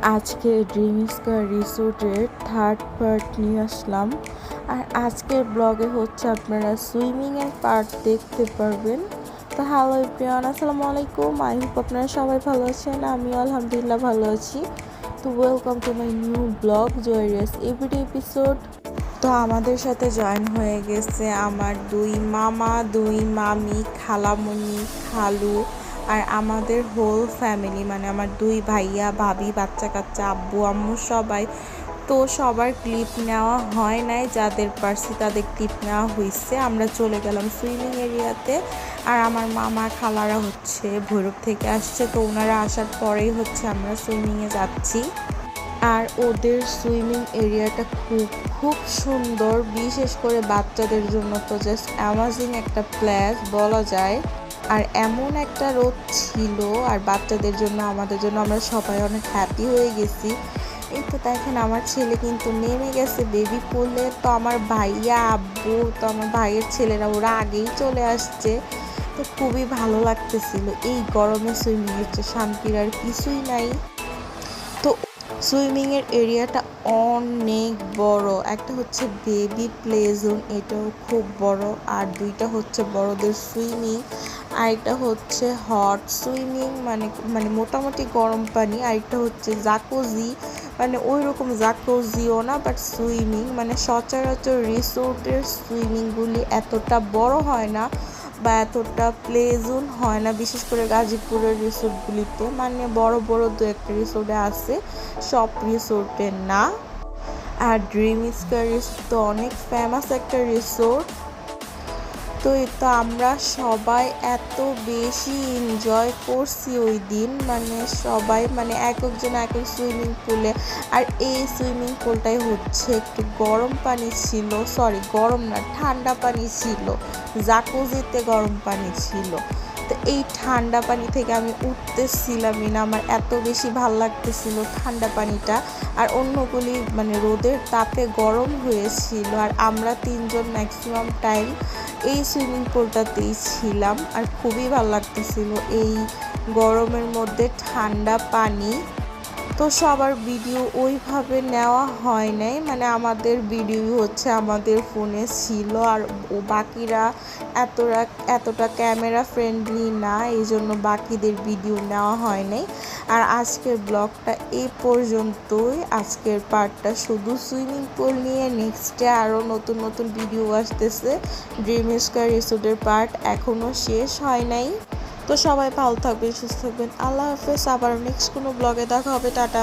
আজকে dream square রিসোর্টের third part নিয়ে আসলাম। আর আজকের ব্লগে হচ্ছে আপনারা সুইমিংয়ের পার্ট দেখতে পারবেন। তো হ্যালো এভরিওয়ান, আসসালামু আলাইকুম। আই হোপ আপনারা সবাই ভালো আছেন, আমিও আলহামদুলিল্লাহ ভালো আছি। তো welcome to my new blog জয়রিয়াস এভরিডে এপিসোড। তো আমাদের সাথে জয়েন হয়ে গেছে আমার দুই মামা, দুই মামি, খালামণি, খালু আর আমাদের হোল ফ্যামিলি, মানে আমার দুই ভাইয়া, ভাবি, বাচ্চা কাচ্চা, আব্বু আম্মু সবাই। তো সবার ক্লিপ নেওয়া হয় নাই, যাদের পারছি তাদের ক্লিপ নেওয়া হয়েছে। আমরা চলে গেলাম সুইমিং এরিয়াতে। আর আমার মামা খালারা হচ্ছে ভৈরব থেকে আসছে, তো ওনারা আসার পরেই হচ্ছে আমরা সুইমিংয়ে যাচ্ছি। আর ওদের সুইমিং এরিয়াটা খুব সুন্দর, বিশেষ করে বাচ্চাদের জন্য তো জাস্ট অ্যামাজিং একটা প্লেস বলা যায়। আর এমন একটা রোদ ছিল, আর বাচ্চাদের জন্য আমাদের জন্য আমরা সবাই অনেক হ্যাপি হয়ে গেছি। এই তো দেখেন আমার ছেলে কিন্তু নেমে গেছে বেবি পুলে। তো আমার ভাইয়া, আব্বু, তো আমার ভাইয়ের ছেলেরা ওরা আগেই চলে আসছে। তো খুবই ভালো লাগতেছিল। এই গরমে সুইমিংয়ের চেয়ে শান্তির আর কিছুই নাই। তো সুইমিংয়ের এরিয়াটা অনেক বড়। একটা হচ্ছে বেবি প্লে জোন, এটাও খুব বড়। আর দুইটা হচ্ছে বড়দের সুইমিং, আর একটা হচ্ছে হট সুইমিং, মানে মোটামুটি গরম পানি। আর একটা হচ্ছে জাকুজি, মানে ওই রকম জাকুজিও না, বাট সুইমিং। মানে সচরাচর রিসোর্টের সুইমিংগুলি এতটা বড় হয় না বা এতটা প্লে জোন হয় না, বিশেষ করে গাজীপুরের রিসোর্টগুলিতে। মানে বড় বড় দু একটা রিসোর্টে আছে, সব রিসোর্টে না। আর ড্রিম স্কয়ার রিসোর্ট তো অনেক ফেমাস একটা রিসোর্ট। তো আমরা সবাই এত বেশি এনজয় করছি ওই দিন, মানে সবাই, মানে এক একজন এক এক সুইমিং পুলে। আর এই সুইমিং পুলটাই হচ্ছে একটু গরম পানি ছিল, সরি গরম না, ঠান্ডা পানি ছিল। জাকুজিতে গরম পানি ছিল। তো এই ঠান্ডা পানি থেকে আমি উঠতেছিলামই না, আমার এত বেশি ভাল লাগতেছিল ঠান্ডা পানিটা। আর অন্যগুলি মানে রোদের তাপে গরম হয়েছিল। আর আমরা তিনজন ম্যাক্সিমাম টাইম এই সুইমিং পুলটাতেই ছিলাম। আর খুবই ভালো লাগতেছিল এই গরমের মধ্যে ঠান্ডা পানি। তো সবার ভিডিও ওইভাবে নেওয়া হয় নাই, মানে আমাদের ভিডিও হচ্ছে আমাদের ফোনে ছিল। আর বাকিরা এতটা ক্যামেরা ফ্রেন্ডলি না, এই জন্য বাকিদের ভিডিও নেওয়া হয় নাই। আর আজকের ব্লগটা এই পর্যন্তই। আজকের পার্টটা শুধু সুইমিং পুল নিয়ে, নেক্সটে আরও নতুন নতুন ভিডিও আসতেছে। ড্রিম স্কয়ার রিসোর্টের পার্ট এখনও শেষ হয় নাই। তো সবাই ভালো থাকবেন, সুস্থ থাকবেন, আল্লাহ হাফেজ। আবার নেক্সট কোনো ব্লগে দেখা হবে, টাটা।